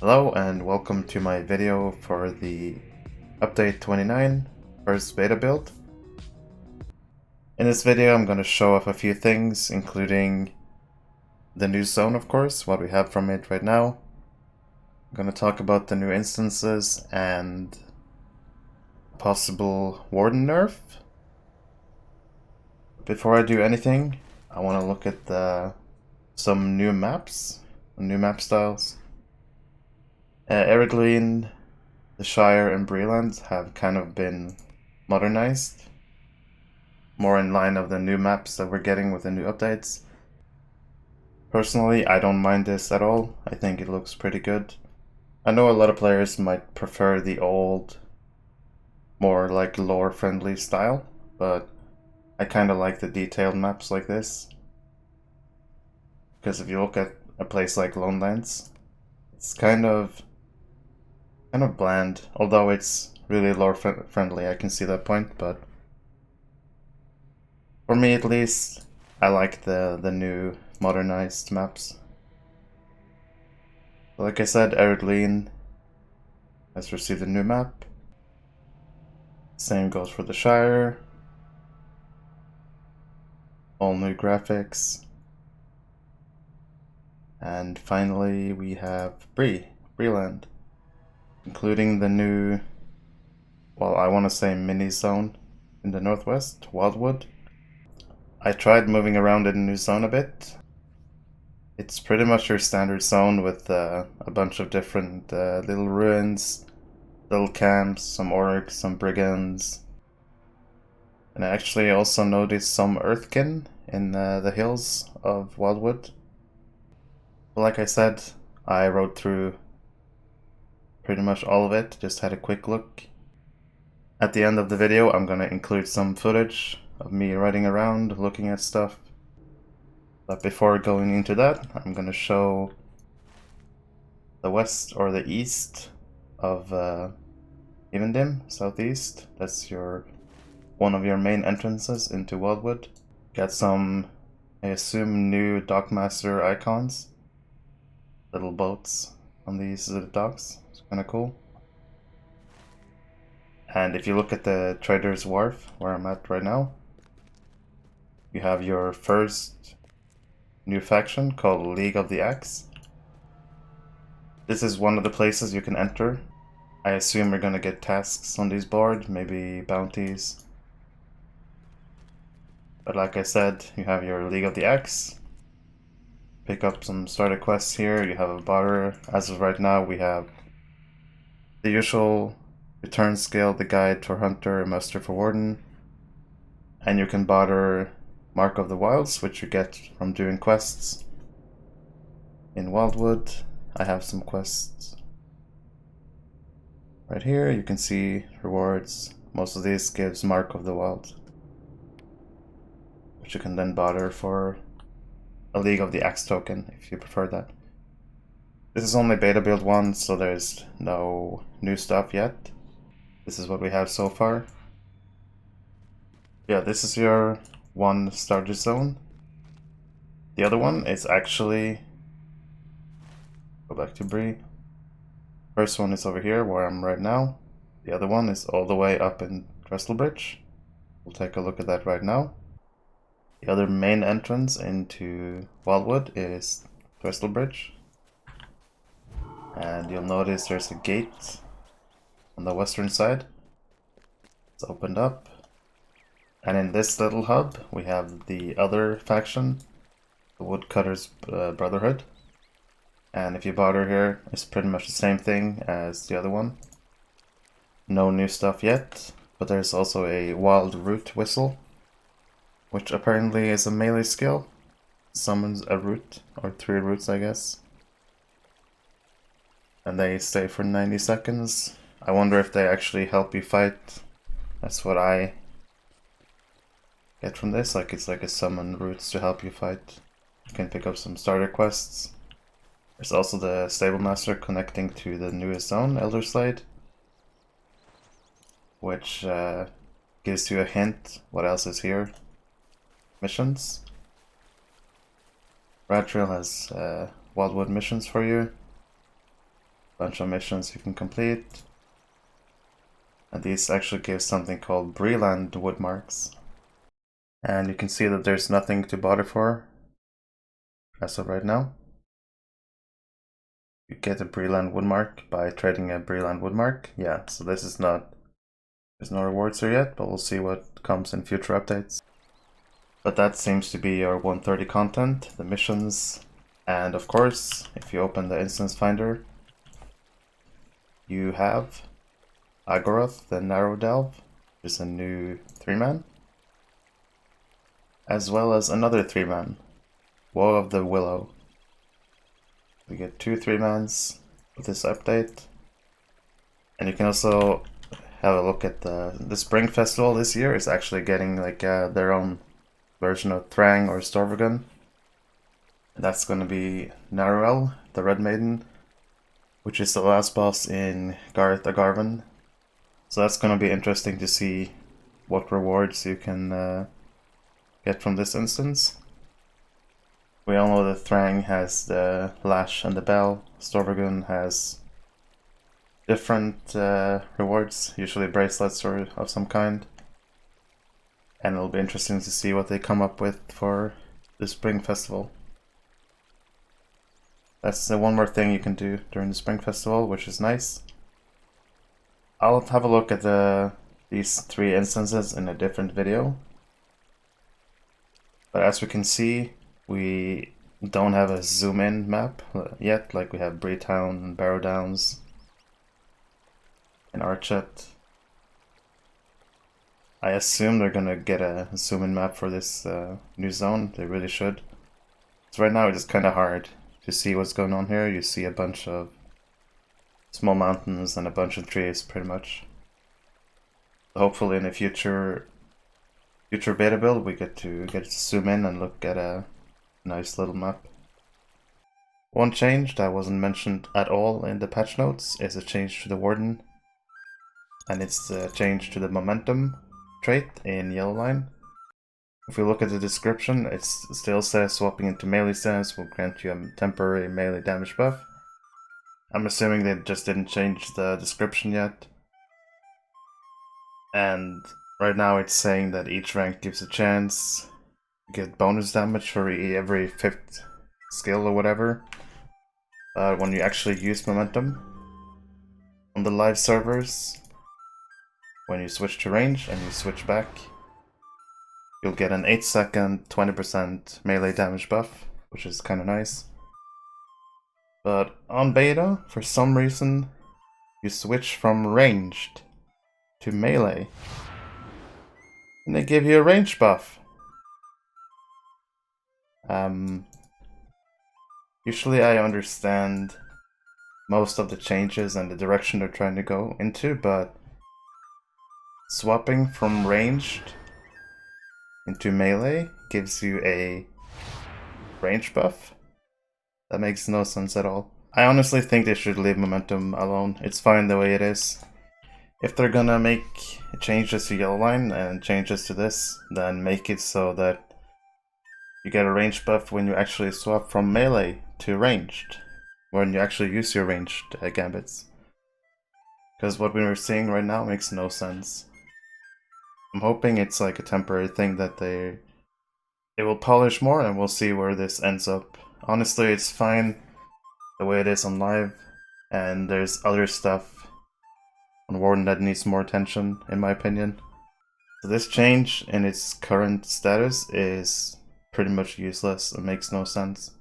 Hello and welcome to my video for the update 29 first beta build. In this video I'm going to show off a few things, including the new zone, of course, what we have from it right now. I'm going to talk about the new instances and possible Warden Nerf. Before I do anything, I want to look at some new maps, new map styles. Eridleen, the Shire, and Breland have kind of been modernized, more in line of the new maps that we're getting with the new updates. Personally, I don't mind this at all. I think it looks pretty good. I know a lot of players might prefer the old, more like lore-friendly style, but I kind of like the detailed maps like this. Because if you look at a place like Lone Lands, it's kind of bland, although it's really lore friendly. I can see that point, but for me at least, I like the new modernized maps. Like I said, Eridleen has received a new map. Same goes for the Shire. All new graphics. And finally we have Breland, including the new, well, I want to say mini zone in the northwest, Wildwood. I tried moving around in the new zone a bit. It's pretty much your standard zone with a bunch of different little ruins, little camps, some orcs, some brigands. And I actually also noticed some earthkin in the hills of Wildwood. But like I said, I rode through pretty much all of it, just had a quick look. At the end of the video, I'm gonna include some footage of me riding around, looking at stuff. But before going into that, I'm gonna show the west or the east of Evendim, southeast. That's one of your main entrances into Wildwood. Got some, I assume, new Dockmaster icons. Little boats on these docks. It's kind of cool. And if you look at the Trader's Wharf, where I'm at right now, you have your first new faction called League of the Axe. This is one of the places you can enter. I assume you're gonna get tasks on this board, maybe bounties. But like I said, you have your League of the Axe. Pick up some starter quests here. You have a barter. As of right now, we have the usual return skill, the guide for hunter, and muster for warden. And you can barter Mark of the Wilds, which you get from doing quests in Wildwood. I have some quests right here. You can see rewards. Most of these gives Mark of the Wild, which you can then barter for a League of the Axe token if you prefer that. This is only beta build 1, so there's no new stuff yet. This is what we have so far. Yeah, this is your one starter zone. The other one is actually, go back to Bree. First one is over here where I'm right now. The other one is all the way up in Trestlebridge. We'll take a look at that right now. The other main entrance into Wildwood is Trestlebridge. And you'll notice there's a gate on the western side. It's opened up. And in this little hub, we have the other faction, the Woodcutters Brotherhood. And if you barter here, it's pretty much the same thing as the other one. No new stuff yet, but there's also a Wild Root Whistle, which apparently is a melee skill. Summons a root, or 3 roots I guess. And they stay for 90 seconds. I wonder if they actually help you fight. That's what I get from this, like it's like a summon roots to help you fight. You can pick up some starter quests. There's also the Stablemaster connecting to the newest zone, Elderslade, which gives you a hint what else is here. Missions. Radriel has Wildwood missions for you. Bunch of missions you can complete. And these actually give something called Breland wood marks. And you can see that there's nothing to bother for as of right now. You get a Breland woodmark by trading a Breland woodmark. Yeah, so this is not, there's no rewards here yet, but we'll see what comes in future updates. But that seems to be your 130 content, the missions, and of course, if you open the instance finder, you have Agoroth, the Narrow Delve, which is a new 3-man, as well as another 3-man, Woe of the Willow. We get 2 3-mans with this update. And you can also have a look at the Spring Festival this year is actually getting like their own version of Thrang or Storvagon. And that's going to be Naruel, the Red Maiden, which is the last boss in Garth Agarvan. So that's going to be interesting to see what rewards you can get from this instance. We all know that Thrang has the Lash and the Bell. Storvagon has different rewards, usually bracelets or of some kind. And it'll be interesting to see what they come up with for the Spring Festival. That's the one more thing you can do during the Spring Festival, which is nice. I'll have a look at these 3 instances in a different video. But as we can see, we don't have a zoom in map yet, like we have Breetown and Barrow Downs and Archet. I assume they're gonna get a zoom in map for this new zone. They really should. So right now it's kind of hard to see what's going on here. You see a bunch of small mountains and a bunch of trees, pretty much. Hopefully in a future beta build we get to zoom in and look at a nice little map. One change that wasn't mentioned at all in the patch notes is a change to the Warden, and it's a change to the momentum trait in Yellow Line. If we look at the description, it still says swapping into melee stance will grant you a temporary melee damage buff. I'm assuming they just didn't change the description yet. And right now it's saying that each rank gives a chance to get bonus damage for every 5th skill or whatever. When you actually use momentum on the live servers, when you switch to range and you switch back, you'll get an 8-second 20% melee damage buff, which is kind of nice. But on beta, for some reason, you switch from ranged to melee, and they give you a range buff. Usually I understand most of the changes and the direction they're trying to go into, but swapping from ranged into melee gives you a range buff? That makes no sense at all. I honestly think they should leave momentum alone. It's fine the way it is. If they're gonna make changes to Yellow Line and changes to this, then make it so that you get a range buff when you actually swap from melee to ranged, when you actually use your ranged gambits. Because what we were seeing right now makes no sense. I'm hoping it's like a temporary thing that they will polish more, and we'll see where this ends up. Honestly, it's fine the way it is on live, and there's other stuff on Warden that needs more attention, in my opinion. So this change in its current status is pretty much useless. It makes no sense.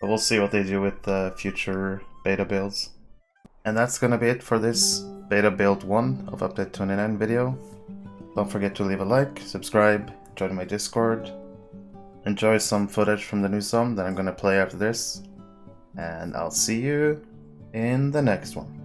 But we'll see what they do with the future beta builds. And that's gonna be it for this beta build 1 of Update 29 video. Don't forget to leave a like, subscribe, join my Discord, enjoy some footage from the new zone that I'm gonna play after this, and I'll see you in the next one.